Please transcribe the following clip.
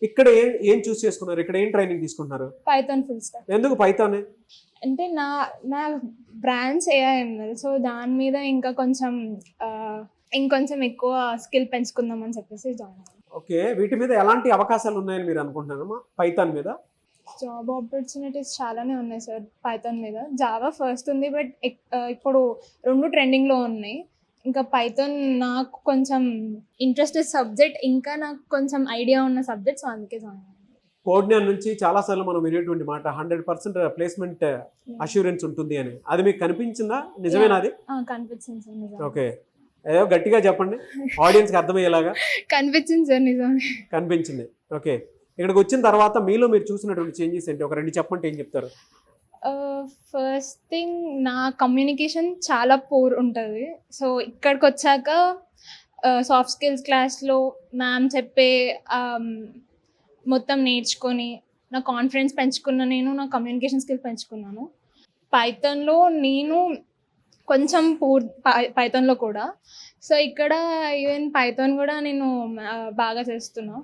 ఇక్కడ ఏం చూస్ చేసుకున్నారు? ఇక్కడ ఏం ట్రైనింగ్ తీసుకుంటున్నారు? Python full stock. ఎందుకు పైథాన్? అంటే నా బ్రాండ్స్ ఏఐఎంఎల్, సో దాని మీద ఇంకా కొంచెం ఇంకొంచెం ఎక్కువ స్కిల్ పెంచుకుందామని చెప్పేసి జాయిన్ అయ్యాను. ఓకే, వీటి మీద ఎలాంటి అవకాశాలు ఉన్నాయని మీరు అనుకుంటున్నారమ్మా పైథాన్ మీద? జాబ్ ఆపర్చునిటీస్ చాలానే ఉన్నాయి సార్ పైథాన్ మీద. జావా ఫస్ట్ ఉంది, బట్ ఇప్పుడు రెండు ట్రెండింగ్లో ఉన్నాయి. ఇంకా పైథాన్ నాకు కొంచెం ఇంట్రెస్టెడ్ సబ్జెక్ట్, ఇంకా నాకు కొంచెం ఐడియా ఉన్న సబ్జెక్ట్, సో అందుకే జాయిన్ అయ్యాను. కోడ్న్యాన్ నుంచి చాలాసార్లు మనం వినేటువంటి మాట 100% ప్లేస్మెంట్ అష్యూరెన్స్ ఉంటుంది అని, అది మీకు కనిపించిందా? నిజమేనా అది? కనిపించింది సార్ నిజం. ఓకే, ఏదో గట్టిగా చెప్పండి ఆడియన్స్కి అర్థమయ్యేలాగా. కనిపించింది సార్ నిజమే. కనిపించింది. ఓకే, ఇక్కడికి వచ్చిన తర్వాత మీలో మీరు చూసినటువంటి చేంజెస్ ఏంటి? ఒక 2 చెప్పంటే ఏం చెప్తారు? ఫస్ట్ థింగ్, నా కమ్యూనికేషన్ చాలా పూర్ ఉంటుంది. సో ఇక్కడికి వచ్చాక సాఫ్ట్ స్కిల్స్ క్లాస్లో మ్యామ్ చెప్పే మొత్తం నేర్చుకొని నా కాన్ఫిడెన్స్ పెంచుకున్న నేను, నా కమ్యూనికేషన్ స్కిల్స్ పెంచుకున్నాను. పైథాన్లో నేను కొంచెం పైథాన్లో కూడా. సో ఇక్కడ ఈవెన్ పైథాన్ కూడా నేను బాగా చేస్తున్నా.